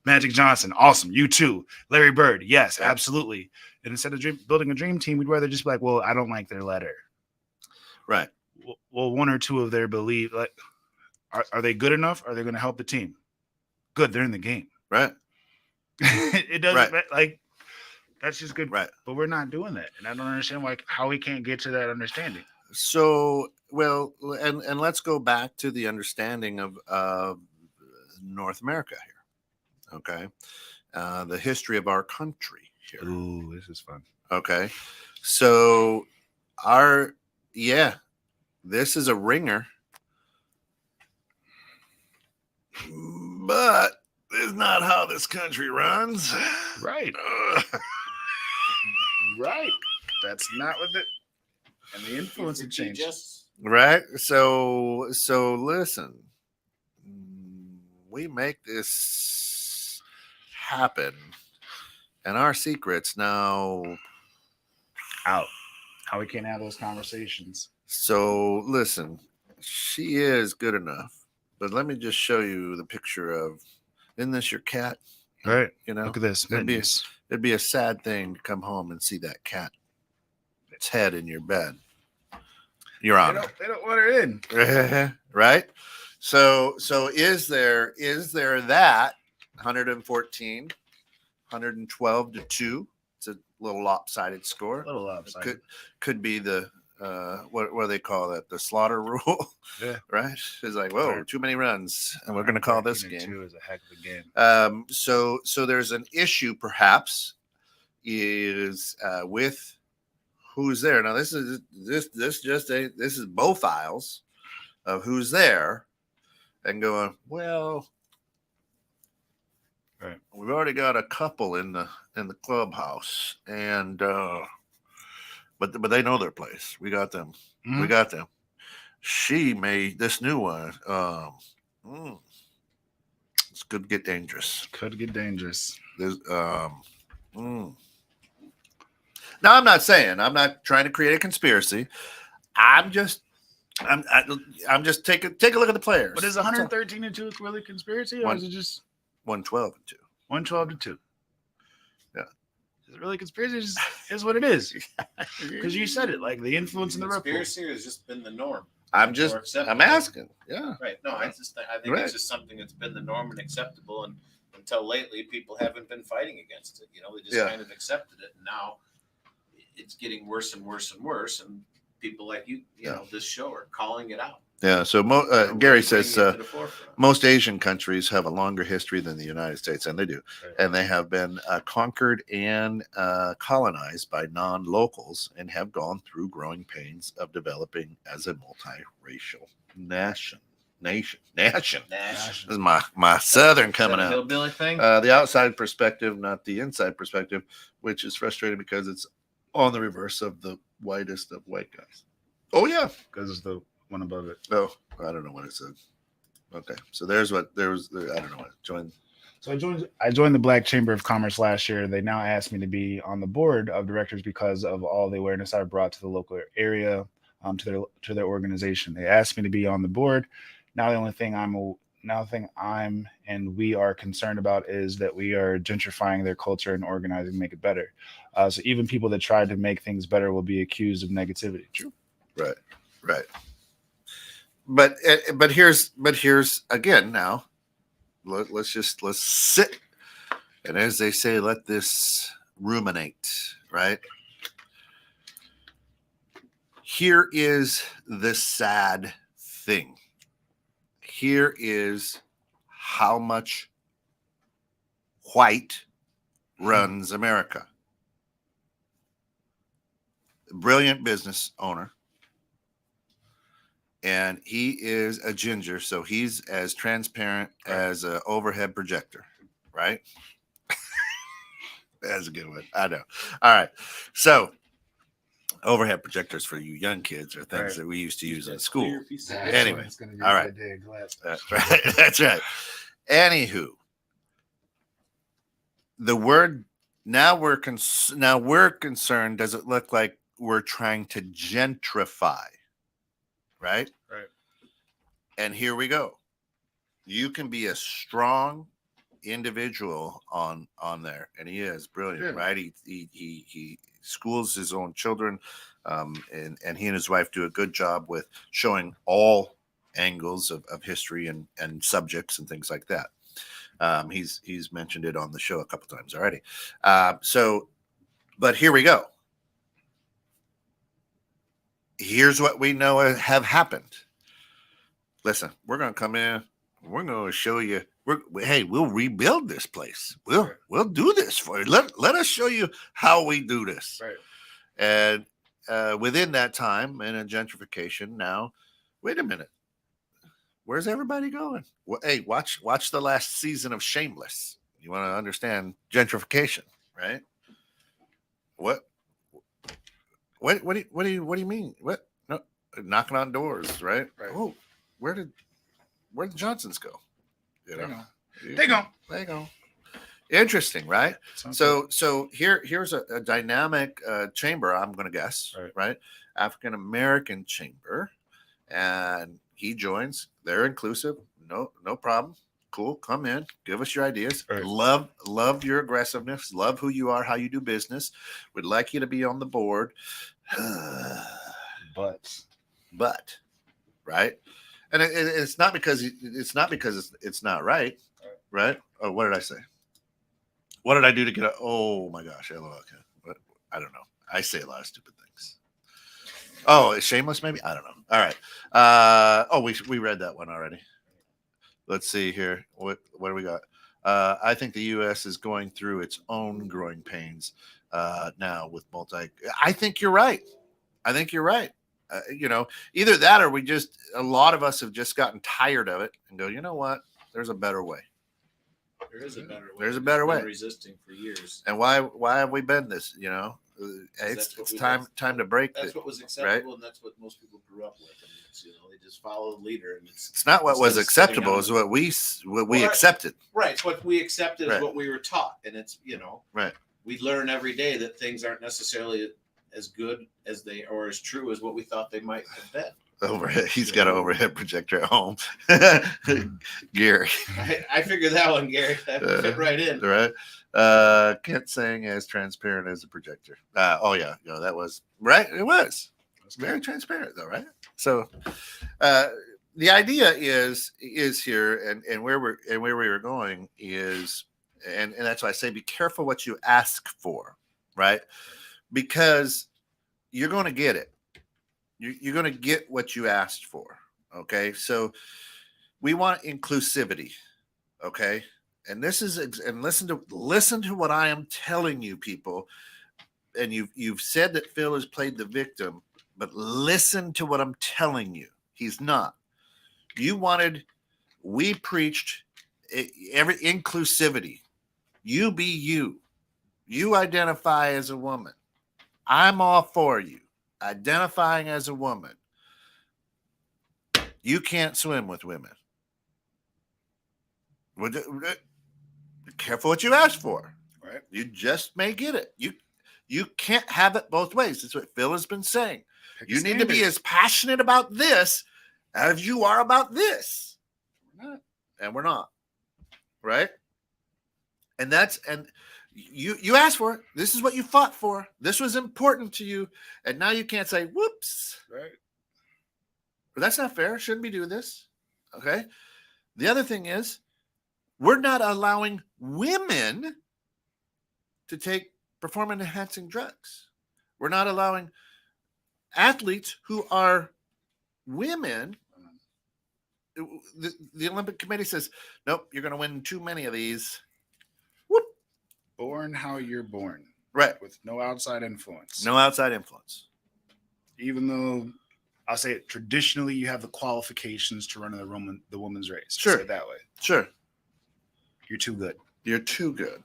Magic Johnson, awesome. You too. Larry Bird, yes, absolutely. And instead of building a dream team, we'd rather just be like, well, I don't like their letter. Right. Well, one or two of their belief, like, are they good enough? Are they going to help the team? Good, they're in the game. Right. It doesn't like that's just good. Right. But we're not doing that. And I don't understand how we can't get to that understanding. So, well, and let's go back to the understanding of North America here. Okay. The history of our country here. Ooh, this is fun. Okay. So this is a ringer, but is not how this country runs. Right. Right. That's not what it. And the influence had changed. Right. So listen. We make this happen, and our secrets now out. How we can't have those conversations. So listen, she is good enough, but let me just show you the picture of. Isn't this your cat? Right. You know, look at this. It'd be a sad thing to come home and see that cat. Its head in your bed. Your Honor. They don't want her in. Right? So is there that 114, 112 to 2? It's a little lopsided score. A little lopsided. Could be the what do they call that? The slaughter rule. Yeah. Right? It's like, whoa, too many runs. And we're gonna call this game. 2 is a heck of a game. So there's an issue perhaps is with who's there. Now this is both aisles of who's there and going, well, right. We've already got a couple in the clubhouse, and but they know their place. We got them. Mm-hmm. We got them. She made this new one. It's could get dangerous. There's Now, I'm not saying, I'm not trying to create a conspiracy. I'm just take a look at the players. But is 113 to 2 really conspiracy, or is it just 112 to 2? 112 to 2. Yeah. Is it really conspiracy? Is what it is. Because you said it, like the influence in the ripple. Conspiracy has just been the norm. I'm asking. Yeah. Right. No, I think it's just something that's been the norm and acceptable, and until lately, people haven't been fighting against it. You know, they just kind of accepted it, and now it's getting worse and worse and worse, and people like you know, this show are calling it out. Yeah. So Gary says most Asian countries have a longer history than the United States, and they do. Right. And they have been conquered and colonized by non-locals and have gone through growing pains of developing as a multiracial nation. This is my Southern coming out. Hillbilly thing? The outside perspective, not the inside perspective, which is frustrating because it's on the reverse of the whitest of white guys. Oh, yeah. Because it's the one above it. Oh, I don't know what it said. Okay. So I don't know what. I joined the Black Chamber of Commerce last year. They now asked me to be on the board of directors because of all the awareness I brought to the local area, to their organization. They asked me to be on the board. Now the only thing I'm and we are concerned about is that we are gentrifying their culture and organizing to make it better. So even people that try to make things better will be accused of negativity. True. Right. But here's again now. Let's sit, and as they say, let this ruminate. Right. Here is the sad thing. Here is how much white runs America. Brilliant business owner. And he is a ginger, so he's as transparent as an overhead projector, right? That's a good one. I know. All right. So overhead projectors for you young kids are things that we used to use in school. Anyway, all right. That's right. That's right. Anywho, the word now we're concerned. Does it look like we're trying to gentrify? Right. And here we go. You can be a strong individual on there, and he is brilliant, right? He schools his own children, and he and his wife do a good job with showing all angles of history and subjects and things like that. He's mentioned it on the show a couple times already. But here we go. Here's what we know have happened. Listen, we're going to come in. We're going to show you. We'll rebuild this place. We'll do this for you. Let us show you how we do this. Right. And within that time, in a gentrification, now, wait a minute. Where's everybody going? Well, hey, watch the last season of Shameless. You want to understand gentrification, right? What do you mean? What? No, knocking on doors, right? Right. Oh, where did the Johnsons go? You know? They go. Interesting, right? So here's a dynamic chamber. I'm going to guess, right? African American chamber, and he joins. They're inclusive. No problem. Cool. Come in. Give us your ideas. Right. Love your aggressiveness. Love who you are. How you do business. We'd like you to be on the board. but right. And it's not because it's not right. Right. Oh, what did I say? What did I do to get oh my gosh. LOL. I don't know. I say a lot of stupid things. Oh, it's Shameless maybe? I don't know. All right. We read that one already. Let's see here. What do we got? I think the U.S. is going through its own growing pains now with I think you're right. Either that or a lot of us have just gotten tired of it and go, you know what? There's a better way. There is a better way. There's a better way. Resisting for years. And why have we been this? It's time to break. That's what was acceptable, right? And that's what most people grew up with. They just follow the leader, and it's not what was acceptable. Is what we accepted. Right. It's what we accepted is right. what we were taught, and it's right. We learn every day that things aren't necessarily as good as they or as true as what we thought they might have been. Overhead. He's got an overhead projector at home. Gary. I figured that one, Gary. That fit right in. Right. Kent saying as transparent as a projector. That was right. It was very transparent though, right? So the idea is here and where we were going is and that's why I say be careful what you ask for, right? Because you're going to get it. You're going to get what you asked for. Okay. So we want inclusivity. Okay. And this is, and listen to what I am telling you, people. And you've said that Phil has played the victim, but listen to what I'm telling you. He's not. We preached every inclusivity. You be you. You identify as a woman. I'm all for you. Identifying as a woman. You can't swim with women. Be careful what you ask for. Right. You just may get it. You can't have it both ways. That's what Phil has been saying. You need to be as passionate about this as you are about this. We're not. Right? And you asked for it. This is what you fought for. This was important to you. And now you can't say, whoops. Right. But that's not fair. Shouldn't be doing this. Okay. The other thing is, we're not allowing women to take performance enhancing drugs. We're not allowing athletes who are women. The Olympic Committee says, nope, you're going to win too many of these. Whoop. Born how you're born. Right. With no outside influence. No outside influence. Even though I'll say it, traditionally you have the qualifications to run the women's race. Sure. Say it that way. Sure. You're too good. You're too good.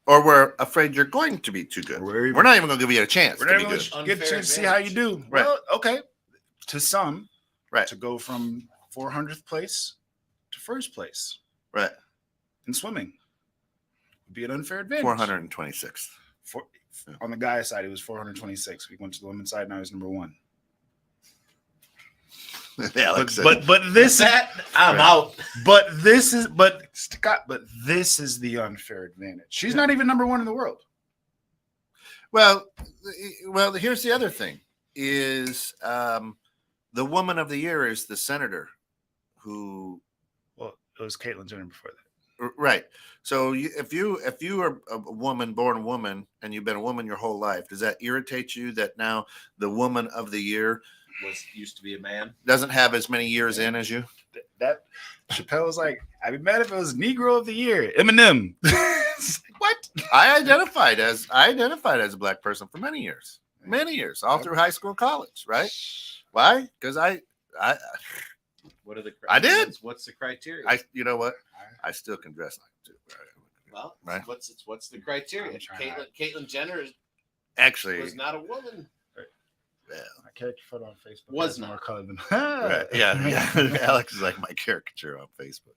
Or we're afraid you're going to be too good. We're not even going to give you a chance. We're not even going to get a chance to see how you do. Right. Well, okay. To some, right. To go from 400th place to first place. Right. In swimming would be an unfair advantage. 426. On the guy's side, it was 426. We went to the women's side, and I was number 1. Yeah, but this I'm out. But this is the unfair advantage. She's not even number 1 in the world. Well, here's the other thing: is the woman of the year is the senator who. Well, it was Caitlyn Jenner before that. Right. So if you are a woman, born a woman, and you've been a woman your whole life, does that irritate you that now the woman of the year used to be a man, doesn't have as many years in as you? That Chappelle was like, I'd be mad if it was Negro of the Year, Eminem. What? I identified as a black person for many years, all through high school and college. Right? Why? Because What are the? I did. What's the criteria? You know what? I still can dress like him too. Well, right. What's the criteria? Caitlyn Jenner actually was not a woman. Yeah. My caricature photo on Facebook was more not color than right. Yeah. Alex is like my caricature on Facebook.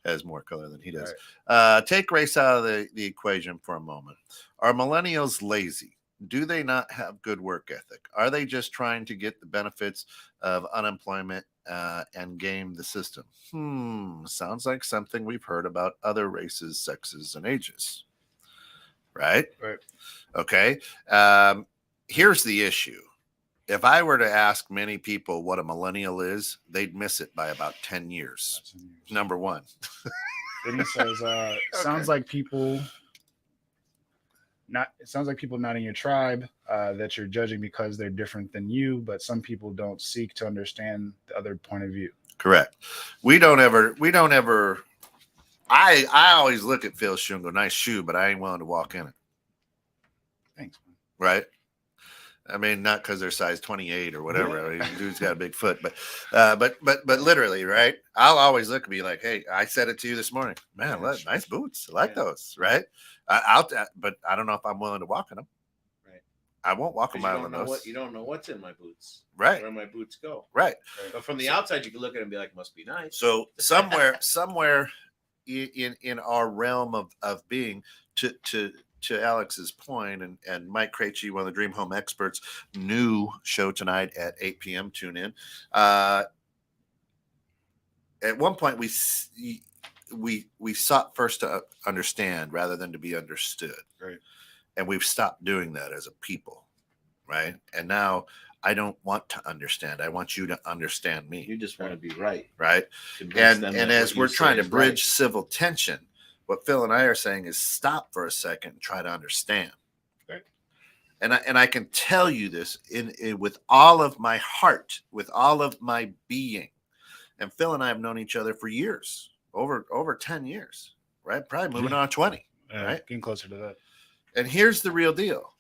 Has more color than he does. Right. Take race out of the equation for a moment. Are millennials lazy? Do they not have good work ethic? Are they just trying to get the benefits of unemployment and game the system? Sounds like something we've heard about other races, sexes, and ages. Right? Right. Okay. Here's the issue. If I were to ask many people what a millennial is, they'd miss it by about 10 years. Number one. Then it says, sounds like people not in your tribe that you're judging because they're different than you, but some people don't seek to understand the other point of view. Correct. We don't ever I always look at Phil's shoe and go, nice shoe, but I ain't willing to walk in it. Thanks, man. Right? I mean, not because they're size 28 or whatever. I mean, dude's got a big foot, but literally, right? I'll always look at me like, hey, I said it to you this morning, man. Nice boots, I like those, right? But I don't know if I'm willing to walk in them. Right. I won't walk a mile in those. You don't know what's in my boots, right? Where my boots go, right? But from the outside, you can look at it and be like, must be nice. So somewhere in our realm of being to Alex's point, and Mike Krejci, one of the Dream Home experts, new show tonight at 8 p.m. Tune in. At one point, we sought first to understand rather than to be understood. Right. And we've stopped doing that as a people. Right. And now I don't want to understand. I want you to understand me. You just want to be right. Right. And as we're trying to bridge civil tension, what Phil and I are saying is stop for a second and try to understand. Okay. And I can tell you this in with all of my heart, with all of my being. And Phil and I have known each other for years, over 10 years, right? Probably moving on 20, right? Getting closer to that. And here's the real deal.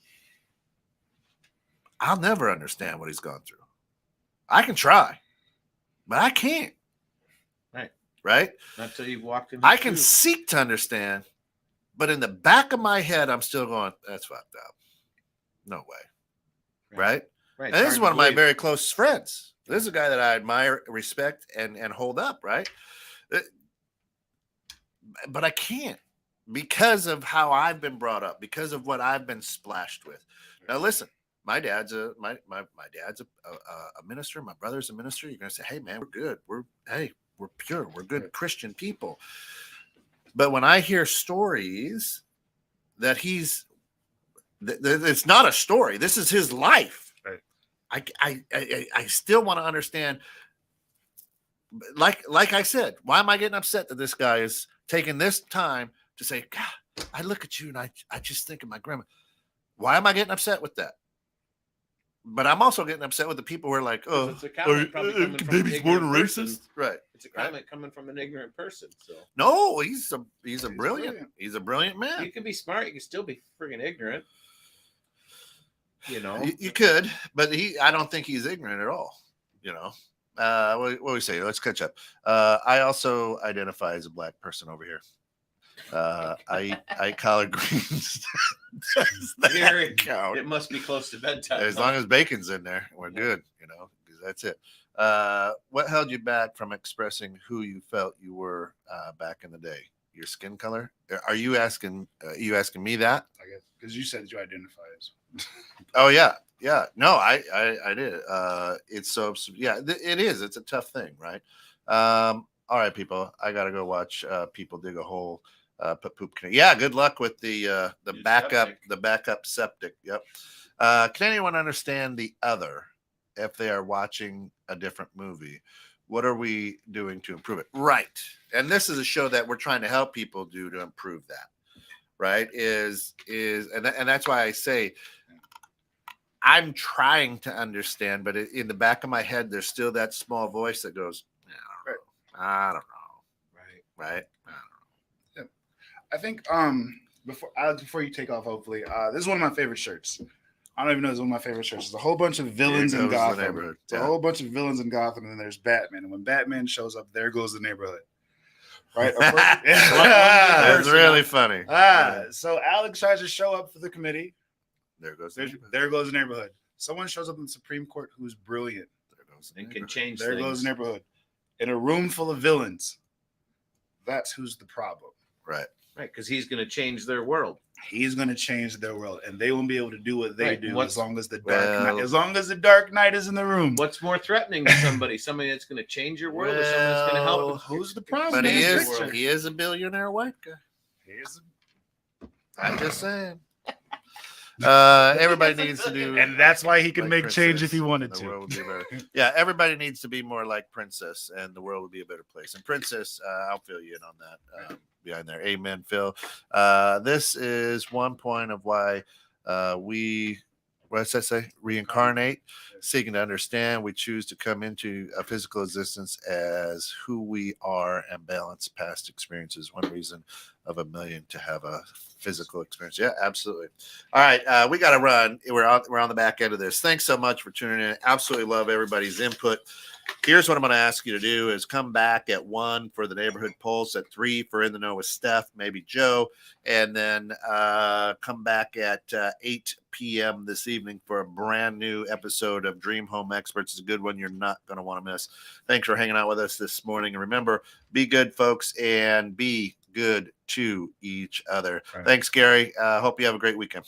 I'll never understand what he's gone through. I can try, but I can't. Right? Not until you've walked in. I can seek to understand, but in the back of my head, I'm still going, that's fucked up. No way. Right? And this is one of my very close friends. This is a guy that I admire, respect, and hold up, right? But I can't because of how I've been brought up, because of what I've been splashed with. Now, listen, my dad's a minister. My brother's a minister. You're going to say, hey, man, we're good. We're pure. We're good Christian people. But when I hear stories that it's not a story. This is his life. Right. I still want to understand. Like I said, why am I getting upset that this guy is taking this time to say, God, I look at you and I just think of my grandma. Why am I getting upset with that? But I'm also getting upset with the people who are like, "Oh, it's a comment baby's born racist." Right? It's a comment coming from an ignorant person. So no, he's a brilliant man. You can be smart, you can still be friggin' ignorant. You know, you could, but I don't think he's ignorant at all. You know, what do we say? Let's catch up. I also identify as a black person over here. I eat collard greens. It must be close to bedtime. As long as bacon's in there, we're good, you know, because that's it. What held you back from expressing who you felt you were back in the day? Your skin color? Are you asking me that? I guess because you said you identify as. Oh yeah. No, I did. It's so it is. It's a tough thing, right? All right, people. I gotta go watch people dig a hole. Put poop. Yeah, good luck with the backup septic. Yep. Can anyone understand the other if they are watching a different movie? What are we doing to improve it? Right. And this is a show that we're trying to help people do to improve that. Right. And that's why I say I'm trying to understand, but in the back of my head, there's still that small voice that goes, I don't know. Right. I think before you take off, hopefully, this is one of my favorite shirts. I don't even know. It's one of my favorite churches. There's a whole bunch of villains in Here goes the Gotham. neighborhood. It's a whole bunch of villains in Gotham, and then there's Batman. And when Batman shows up, there goes the neighborhood. Right? That's really funny. So Alex tries to show up for the committee. There goes the neighborhood. Someone shows up in the Supreme Court who's brilliant. There goes the And can change There things. goes the neighborhood. In a room full of villains. That's who's the problem. Right. Right, because he's going to change their world. He's going to change their world, and they won't be able to do what they do as long as the Dark Knight is in the room. What's more threatening to somebody? Somebody that's going to change your world, or somebody that's going to help? Who's the problem? But he is a billionaire white guy. I'm just saying. Everybody needs to do, and that's why he can like make Princess. change if he wanted The to. world would be better. Yeah, everybody needs to be more like Princess, and the world would be a better place. And Princess, I'll fill you in on that behind there. Amen, Phil. This is one point of why we, what does that say? Reincarnate, seeking to understand. We choose to come into a physical existence as who we are and balance past experiences. One reason of a million to have a physical experience. Yeah, absolutely. All right, we got to run. We're on the back end of this. Thanks so much for tuning in. Absolutely love everybody's input. Here's what I'm going to ask you to do is come back at 1 for the neighborhood pulse, at 3 for In the Know with Steph, maybe Joe, and then come back at 8 p.m. this evening for a brand new episode of Dream Home Experts. It's a good one you're not going to want to miss. Thanks for hanging out with us this morning. And remember, be good, folks, and be good to each other. Right. Thanks, Gary. Hope you have a great weekend.